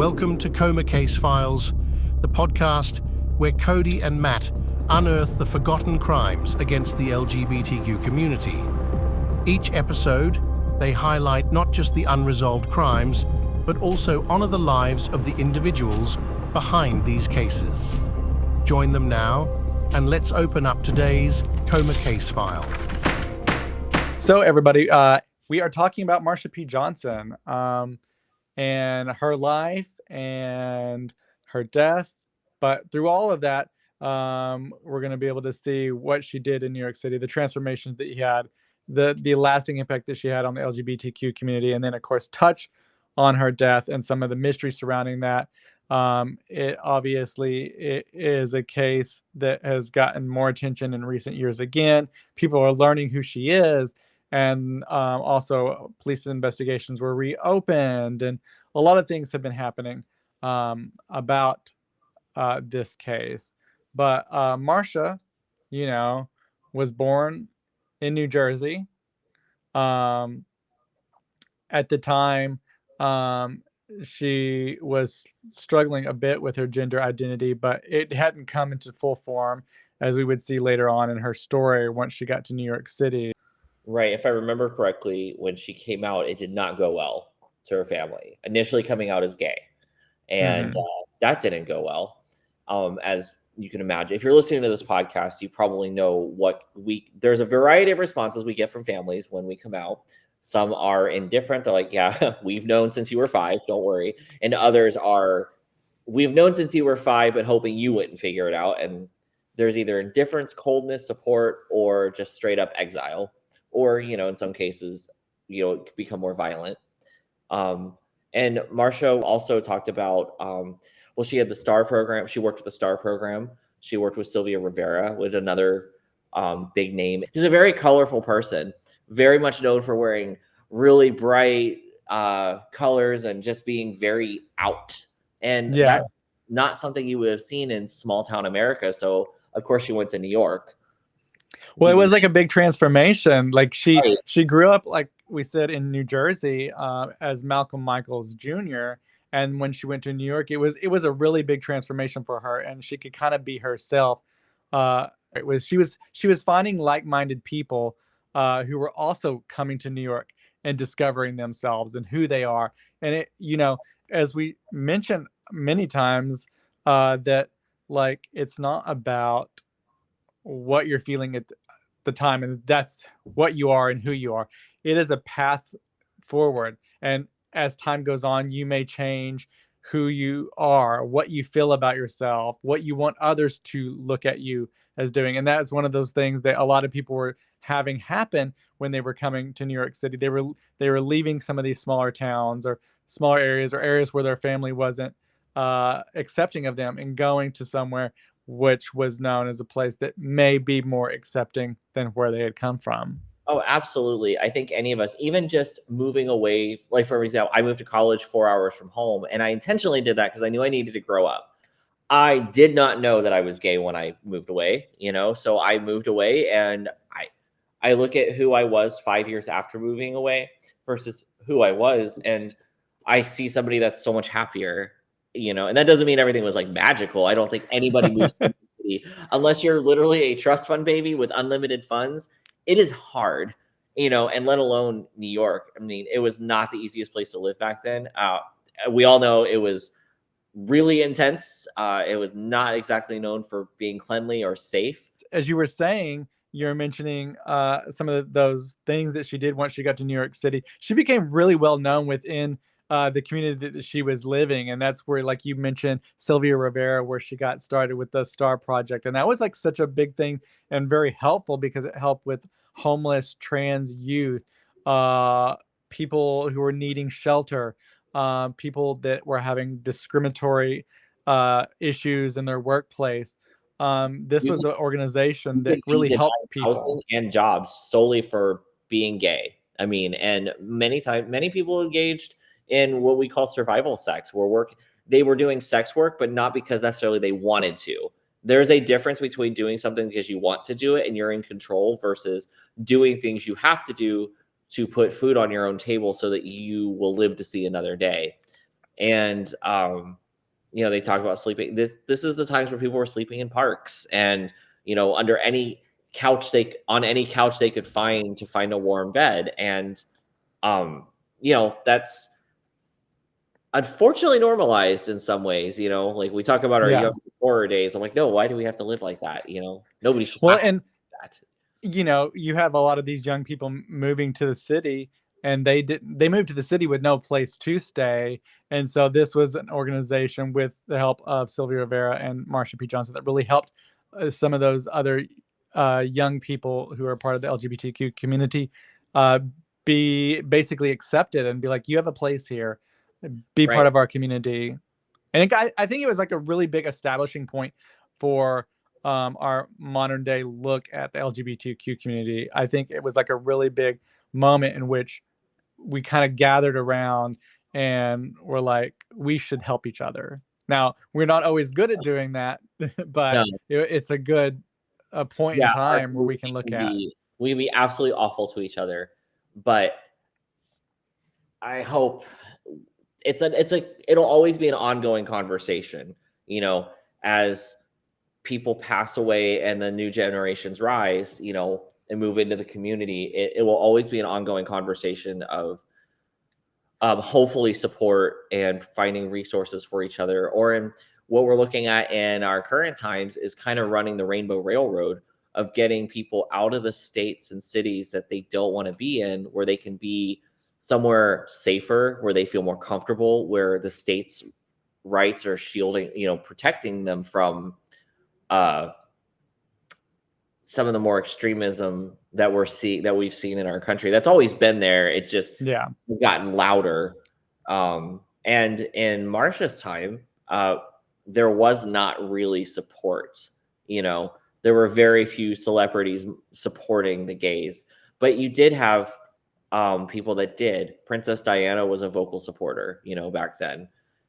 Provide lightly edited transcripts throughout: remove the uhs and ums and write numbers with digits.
Welcome to Coma Case Files, the podcast where Cody and Matt unearth the forgotten crimes against the LGBTQ community. Each episode, they highlight not just the unresolved crimes, but also honor the lives of the individuals behind these cases. Join them now, and let's open up today's Coma Case File. So everybody, we are talking about Marsha P. Johnson and her life and her death. But through all of that, we're going to be able to see what she did in New York City, the transformations that she had, the lasting impact that she had on the LGBTQ community, and then, of course, touch on her death and some of the mystery surrounding that. It is a case that has gotten more attention in recent years. Again, people are learning who she is. And also police investigations were reopened, and a lot of things have been happening about this case. But Marsha, was born in New Jersey. At the time, she was struggling a bit with her gender identity, but it hadn't come into full form, as we would see later on in her story once she got to New York City. Right. If I remember correctly, when she came out, it did not go well to her family. Initially coming out as gay. And that didn't go well. As you can imagine, if you're listening to this podcast, you probably know there's a variety of responses we get from families when we come out. Some are indifferent. They're like, yeah, we've known since you were 5. Don't worry. And others are, we've known since you were 5, but hoping you wouldn't figure it out. And there's either indifference, coldness, support, or just straight up exile. Or, in some cases, become more violent. And Marsha also talked about, she had the STAR program. She worked with the STAR program. She worked with Sylvia Rivera, with another big name. She's a very colorful person, very much known for wearing really bright colors and just being very out. And that's not something you would have seen in small town America. So, of course, she went to New York. Well, it was like a big transformation. Like she grew up, like we said, in New Jersey as Malcolm Michaels Jr. And when she went to New York, it was a really big transformation for her, and she could kind of be herself. She was finding like-minded people who were also coming to New York and discovering themselves and who they are. And as we mentioned many times, that like it's not about what you're feeling at the time, and that's what you are and who you are. It is a path forward, and as time goes on, you may change who you are, what you feel about yourself, what you want others to look at you as doing. And that's one of those things that a lot of people were having happen when they were coming to New York City. They were leaving some of these smaller towns or smaller areas, or areas where their family wasn't accepting of them, and going to somewhere which was known as a place that may be more accepting than where they had come from. Oh, absolutely. I think any of us, even just moving away, like for example, I moved to college 4 hours from home, and I intentionally did that because I knew I needed to grow up. I did not know that I was gay when I moved away, so I moved away, and I look at who I was 5 years after moving away versus who I was, and I see somebody that's so much happier. And that doesn't mean everything was like magical. I don't think anybody moves to the city unless you're literally a trust fund baby with unlimited funds. It is hard, and let alone New York. I mean, it was not the easiest place to live back then. We all know it was really intense. It was not exactly known for being cleanly or safe. As you were saying, you're mentioning some of those things that she did once she got to New York City. She became really well known within the community that she was living. And that's where, like you mentioned, Sylvia Rivera, where she got started with the STAR Project. And that was like such a big thing and very helpful because it helped with homeless trans youth, people who were needing shelter, people that were having discriminatory issues in their workplace. This was an organization that really helped people. And jobs solely for being gay. I mean, and many people engaged in what we call survival sex, where they were doing sex work, but not because necessarily they wanted to. There's a difference between doing something because you want to do it and you're in control versus doing things you have to do to put food on your own table so that you will live to see another day. And you know, they talk about sleeping. This is the times where people were sleeping in parks, and you know, under any couch on any couch they could find to find a warm bed. And you know, that's unfortunately normalized in some ways. You know, like we talk about our Yeah. young horror days. I'm like, no, why do we have to live like that? You know, nobody should Well, have to and do that. you know, you have a lot of these young people moving to the city, and they moved to the city with no place to stay. And so this was an organization with the help of Sylvia Rivera and Marsha P Johnson that really helped some of those other young people who are part of the LGBTQ community uh, be basically accepted and be like, you have a place here, be Right. part of our community. And I think it was like a really big establishing point for our modern day look at the LGBTQ community. I think it was like a really big moment in which we kind of gathered around and were like, we should help each other. Now, we're not always good at doing that, but No. it's a good point in Yeah, our time where we can community look can at. we can be absolutely awful to each other, but I hope it'll always be an ongoing conversation, you know, as people pass away and the new generations rise, you know, and move into the community. It will always be an ongoing conversation of hopefully support and finding resources for each other. Or in what we're looking at in our current times is kind of running the Rainbow Railroad of getting people out of the states and cities that they don't want to be in, where they can be somewhere safer, where they feel more comfortable, where the state's rights are shielding, you know, protecting them from some of the more extremism that we've seen in our country. That's always been there. It just Yeah. gotten louder. And in Marsha's time, there was not really support. You know, there were very few celebrities supporting the gays, but you did have people that did. Princess Diana was a vocal supporter, you know, back then.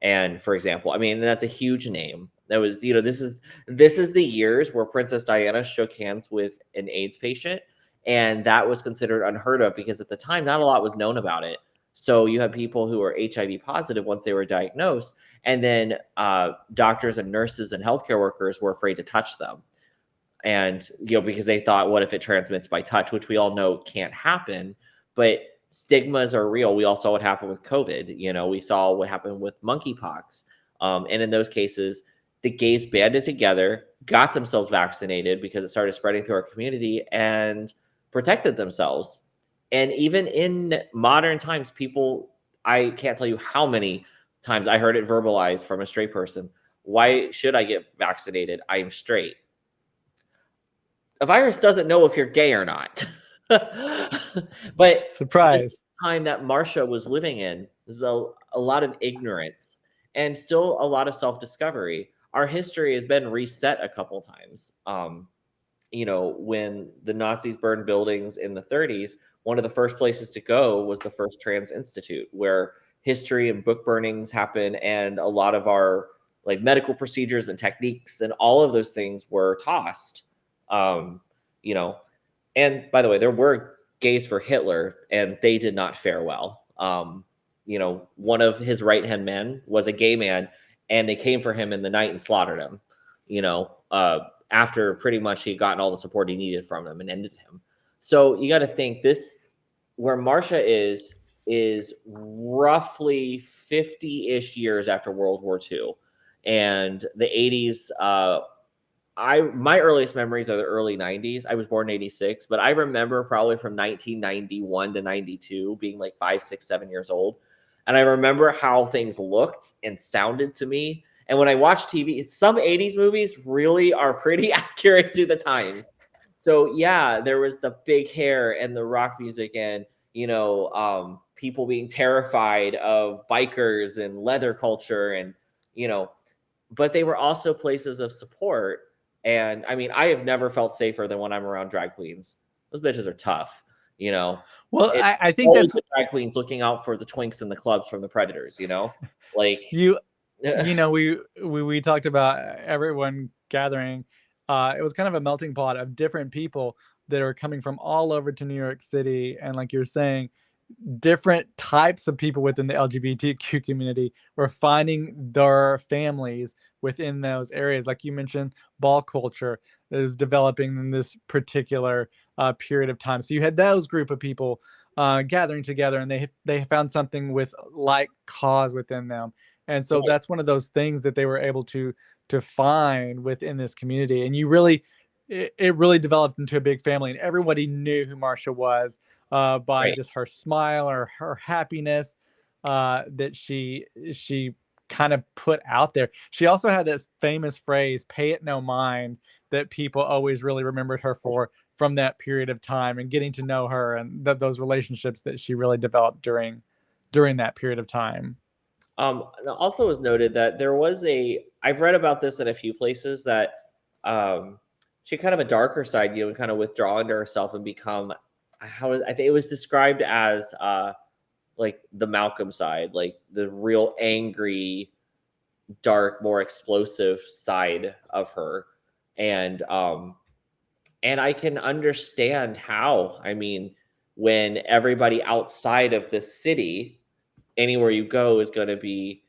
And for example, I mean, that's a huge name. That was, you know, this is the years where Princess Diana shook hands with an AIDS patient, and that was considered unheard of because at the time not a lot was known about it. So you had people who were HIV positive once they were diagnosed, and then doctors and nurses and healthcare workers were afraid to touch them. And, you know, because they thought, what if it transmits by touch, which we all know can't happen. But stigmas are real. We all saw what happened with COVID. You know, we saw what happened with monkeypox. And in those cases, the gays banded together, got themselves vaccinated because it started spreading through our community, and protected themselves. And even in modern times, I can't tell you how many times I heard it verbalized from a straight person. Why should I get vaccinated? I am straight. A virus doesn't know if you're gay or not. But Surprise. this time that Marsha was living in, there's a lot of ignorance and still a lot of self-discovery. Our history has been reset a couple times. You know, when the Nazis burned buildings in the 30s, one of the first places to go was the first Trans Institute, where history and book burnings happen, and a lot of our like medical procedures and techniques and all of those things were tossed. You know, and by the way, there were gays for Hitler, and they did not fare well. You know, one of his right-hand men was a gay man, and they came for him in the night and slaughtered him, you know, after pretty much he had gotten all the support he needed from them and ended him. So you got to think where Marsha is roughly 50-ish years after World War II. And the 80s, my earliest memories are the early 90s. I was born in 86, but I remember probably from 1991 to 92 being like 5, 6, 7 years old. And I remember how things looked and sounded to me. And when I watch TV, some 80s movies really are pretty accurate to the times. So yeah, there was the big hair and the rock music and, you know, people being terrified of bikers and leather culture and, you know, but they were also places of support. And I mean, I have never felt safer than when I'm around drag queens. Those bitches are tough, you know. Well, It's I think always that's the drag queens looking out for the twinks in the clubs from the predators, you know. Like you know, we talked about everyone gathering. It was kind of a melting pot of different people that are coming from all over to New York City, and like you're saying, different types of people within the LGBTQ community were finding their families within those areas. Like you mentioned, ball culture is developing in this particular period of time. So you had those group of people gathering together, and they found something with like cause within them. And so Right. that's one of those things that they were able to find within this community. And you really, it really developed into a big family, and everybody knew who Marsha was by Right. just her smile or her happiness that she kind of put out there. She also had this famous phrase, "Pay it no mind," that people always really remembered her for from that period of time, and getting to know her, and those relationships that she really developed during that period of time. And also was noted that there was I've read about this in a few places that she had kind of a darker side, kind of withdraw into herself and become, I think it was described as like the Malcolm side, like the real angry, dark, more explosive side of her. And I can understand how. I mean, when everybody outside of the city, anywhere you go, is going to be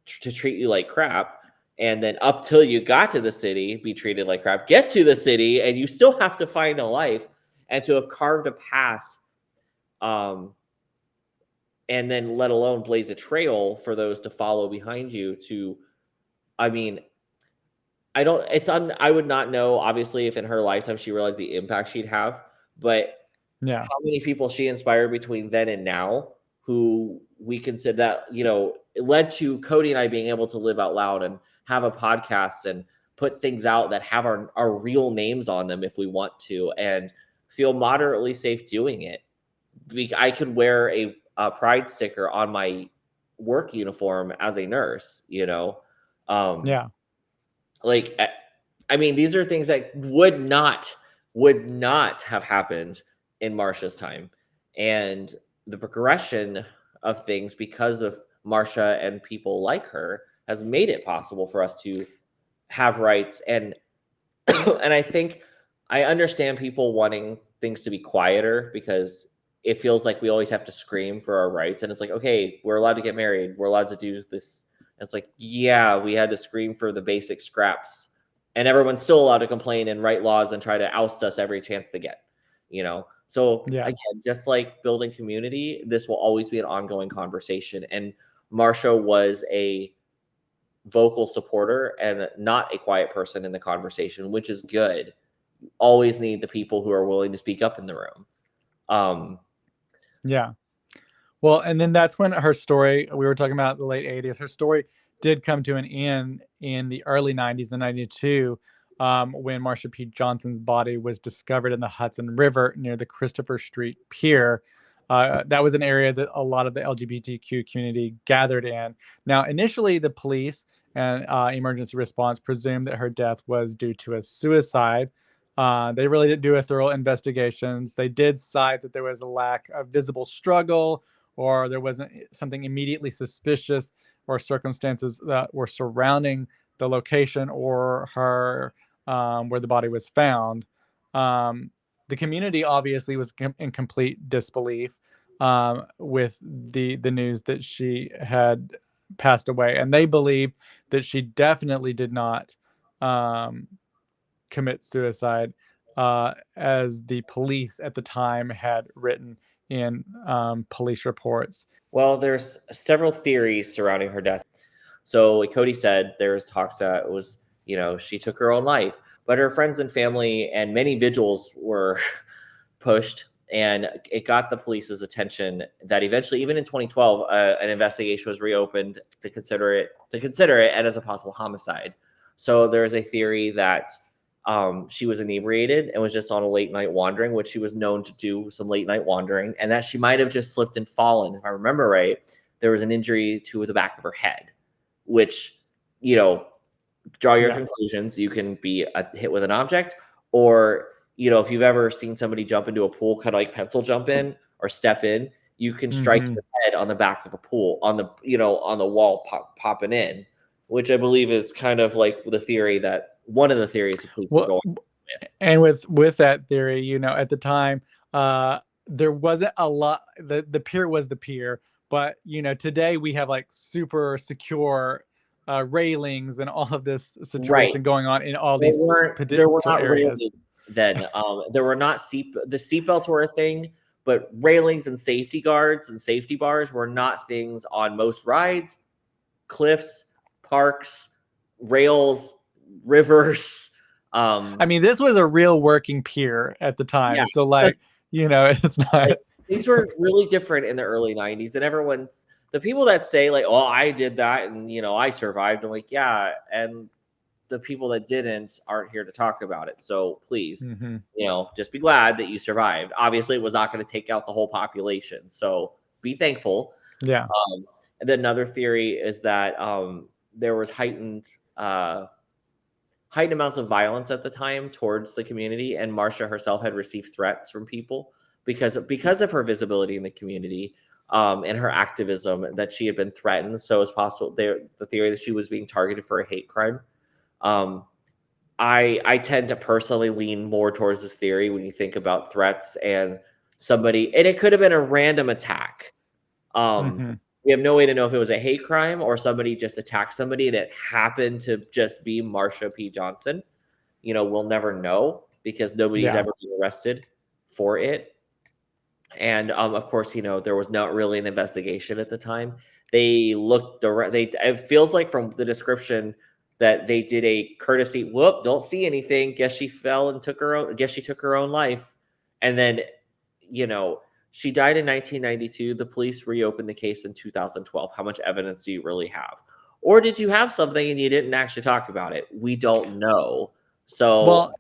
to treat you like crap, and then up till you got to the city, be treated like crap, get to the city, and you still have to find a life, and to have carved a path, um and then let alone blaze a trail for those to follow behind you. I mean, I would not know, obviously, if in her lifetime she realized the impact she'd have, but Yeah. how many people she inspired between then and now, who we consider that, it led to Cody and I being able to live out loud and have a podcast and put things out that have our real names on them if we want to, and feel moderately safe doing it. I could wear a pride sticker on my work uniform as a nurse, um, Yeah. like, I mean, these are things that would not have happened in Marsha's time. And the progression of things, because of Marsha and people like her, has made it possible for us to have rights. And and I think I understand people wanting things to be quieter, because it feels like we always have to scream for our rights. And it's like, okay, we're allowed to get married, we're allowed to do this. And it's like, yeah, we had to scream for the basic scraps, and everyone's still allowed to complain and write laws and try to oust us every chance they get. So Yeah. again, just like building community, this will always be an ongoing conversation. And Marsha was a vocal supporter and not a quiet person in the conversation, which is good. Always need the people who are willing to speak up in the room. Yeah. Well, and then that's when her story, we were talking about the late 80s, her story did come to an end in the early 90s, in 92, when Marsha P. Johnson's body was discovered in the Hudson River near the Christopher Street Pier. That was an area that a lot of the LGBTQ community gathered in. Now, initially, the police and emergency response presumed that her death was due to a suicide. They really did do a thorough investigations. They did cite that there was a lack of visible struggle, or there wasn't something immediately suspicious, or circumstances that were surrounding the location or her where the body was found. The community obviously was in complete disbelief with the news that she had passed away, and they believed that she definitely did not commit suicide, as the police at the time had written in police reports. Well, there's several theories surrounding her death. So, like Cody said, there's talks that it was, she took her own life, but her friends and family and many vigils were pushed, and it got the police's attention that eventually, even in 2012, an investigation was reopened to consider it and as a possible homicide. So there's a theory that she was inebriated and was just on a late night wandering, which she was known to do some late night wandering, and that she might have just slipped and fallen. If I remember right, there was an injury to the back of her head, which, draw your conclusions. You can be hit with an object, or, if you've ever seen somebody jump into a pool, kind of like pencil jump in or step in, you can strike your head on the back of a pool, on the wall, popping in, which I believe is kind of like the theory that one of the theories the police were going with. And with that theory, at the time, there wasn't a lot. The pier was the pier, but you know, today we have like super secure railings and all of this Right. situation going on in all There these were potential not areas. railings then. There were not the seatbelts were a thing, but railings and safety guards and safety bars were not things on most rides, cliffs, parks, rails, rivers. I mean, this was a real working pier at the time, Yeah. so like, you know, it's not. Like, things were really different in the early 90s, and everyone's the people that say like, "Oh, I did that and you know I survived." I'm like, "Yeah," and the people that didn't aren't here to talk about it. So please, you know, just be glad that you survived. Obviously, it was not going to take out the whole population, so be thankful. Yeah. And then another theory is that there was heightened amounts of violence at the time towards the community, and Marsha herself had received threats from people because of her visibility in the community and her activism, that she had been threatened. So it's possible the theory that she was being targeted for a hate crime. I tend to personally lean more towards this theory when you think about threats and somebody, and it could have been a random attack. We have no way to know if it was a hate crime or somebody just attacked somebody and it happened to just be Marsha P. Johnson. You know, we'll never know because nobody's ever been arrested for it. And of course, you know, there was not really an investigation at the time. They looked around. It feels like from the description that they did a courtesy. Whoop! Don't see anything. Guess she fell and took her own. Guess she took her own life. And then, you know, she died in 1992. The police reopened the case in 2012. How much evidence do you really have? Or did you have something and you didn't actually talk about it? We don't know. So, well,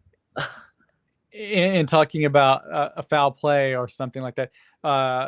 in talking about a foul play or something like that,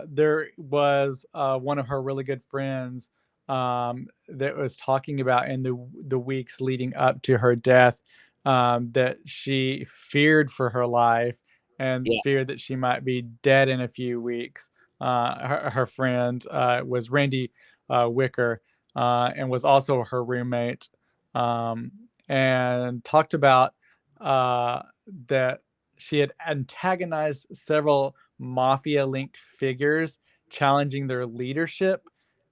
there was one of her really good friends that was talking about in the weeks leading up to her death, that she feared for her life and yes. feared that she might be dead in a few weeks. Her friend was Randy Wicker, and was also her roommate, and talked about that she had antagonized several mafia-linked figures, challenging their leadership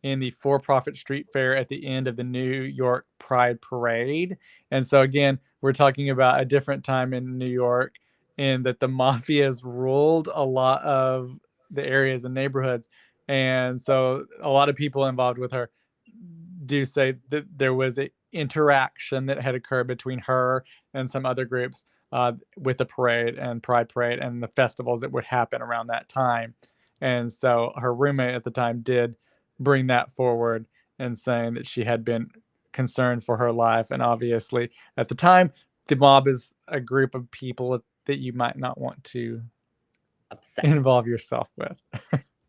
in the for-profit street fair at the end of the New York Pride Parade. And so again, we're talking about a different time in New York, in that the mafias ruled a lot of the areas and neighborhoods. And so a lot of people involved with her do say that there was an interaction that had occurred between her and some other groups with the parade and Pride Parade and the festivals that would happen around that time. And so her roommate at the time did bring that forward and saying that she had been concerned for her life. And obviously, at the time, the mob is a group of people that you might not want to involve yourself with.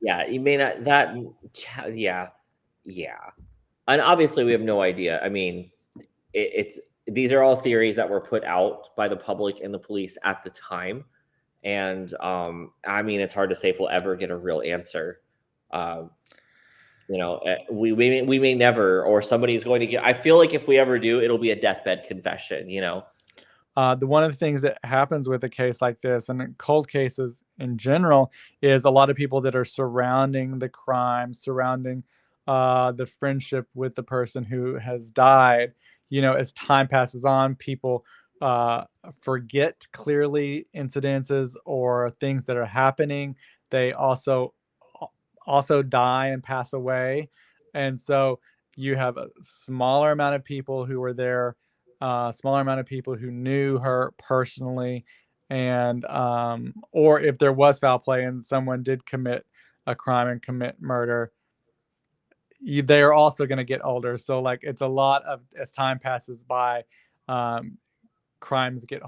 Yeah, you may not that. Yeah. And obviously, we have no idea. I mean, it's these are all theories that were put out by the public and the police at the time, and I mean, it's hard to say if we'll ever get a real answer. You know, we may never, or somebody's going to get. I feel like if we ever do, it'll be a deathbed confession. You know. The one of the things that happens with a case like this and cold cases in general is a lot of people that are surrounding the crime, surrounding the friendship with the person who has died. You know, as time passes on, people forget clearly incidences or things that are happening. They also die and pass away, and so you have a smaller amount of people who were there, smaller amount of people who knew her personally, and or if there was foul play and someone did commit a crime and commit murder, they are also going to get older. So like it's a lot of, as time passes by, crimes get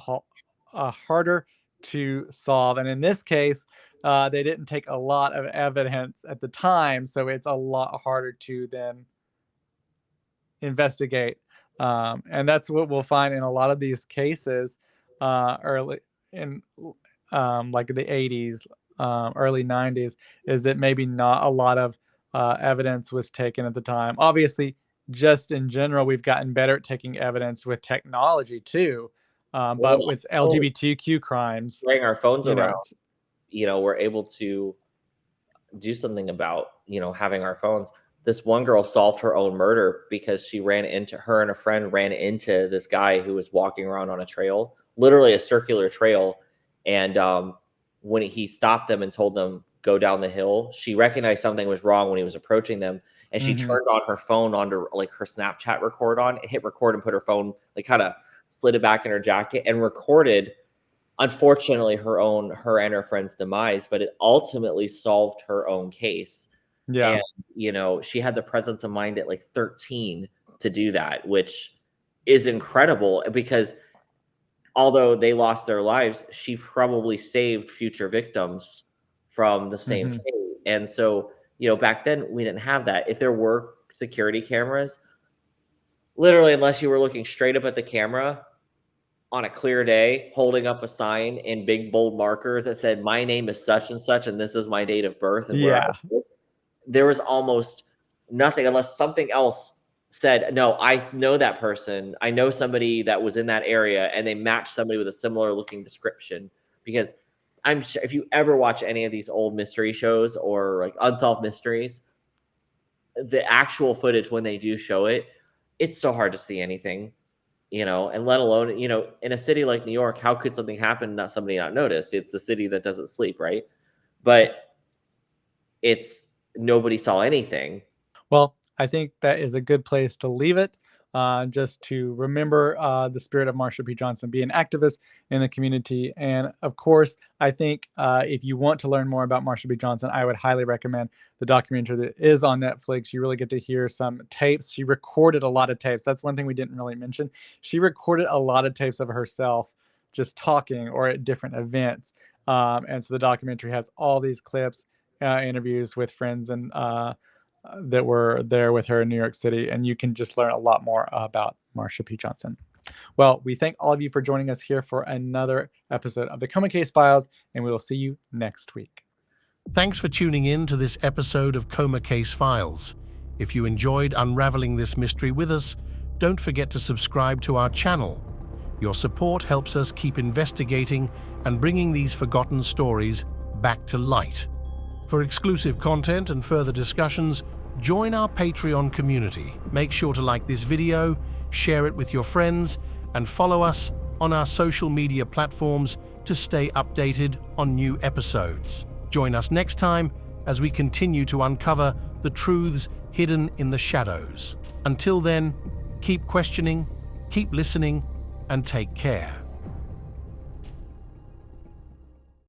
harder to solve. And in this case, they didn't take a lot of evidence at the time, so it's a lot harder to then investigate. And that's what we'll find in a lot of these cases early in like the 80s, early 90s, is that maybe not a lot of evidence was taken at the time. Obviously, just in general, we've gotten better at taking evidence with technology too. But with LGBTQ crimes, bring our phones you know, around, you know, we're able to do something about, having our phones. This one girl solved her own murder because her and a friend ran into this guy who was walking around on a trail, literally a circular trail. And when he stopped them and told them go down the hill, she recognized something was wrong when he was approaching them. And she turned on her phone onto like her Snapchat hit record and put her phone, like kind of slid it back in her jacket and recorded, unfortunately, her and her friend's demise, but it ultimately solved her own case. Yeah. And, she had the presence of mind at like 13 to do that, which is incredible because although they lost their lives, she probably saved future victims from the same fate. And so, back then we didn't have that. If there were security cameras, literally, unless you were looking straight up at the camera on a clear day, holding up a sign in big bold markers that said, my name is such and such, and this is my date of birth. And there was almost nothing unless something else said, no, I know that person. I know somebody that was in that area, and they matched somebody with a similar looking description. Because I'm sure if you ever watch any of these old mystery shows or like unsolved mysteries, the actual footage when they do show it, it's so hard to see anything, and let alone, in a city like New York, how could something happen and somebody not notice? It's the city that doesn't sleep, right? But nobody saw anything. Well, I think that is a good place to leave it. Just to remember the spirit of Marsha P. Johnson, be an activist in the community. And of course, I think if you want to learn more about Marsha P. Johnson, I would highly recommend the documentary that is on Netflix. You really get to hear some tapes. She recorded a lot of tapes. That's one thing we didn't really mention. She recorded a lot of tapes of herself just talking or at different events. And so the documentary has all these clips, interviews with friends and that were there with her in New York City, and you can just learn a lot more about Marsha P. Johnson. Well, we thank all of you for joining us here for another episode of the Coma Case Files, and we will see you next week. Thanks for tuning in to this episode of Coma Case Files. If you enjoyed unraveling this mystery with us, don't forget to subscribe to our channel. Your support helps us keep investigating and bringing these forgotten stories back to light. For exclusive content and further discussions, join our Patreon community. Make sure to like this video, share it with your friends, and follow us on our social media platforms to stay updated on new episodes. Join us next time as we continue to uncover the truths hidden in the shadows. Until then, keep questioning, keep listening, and take care.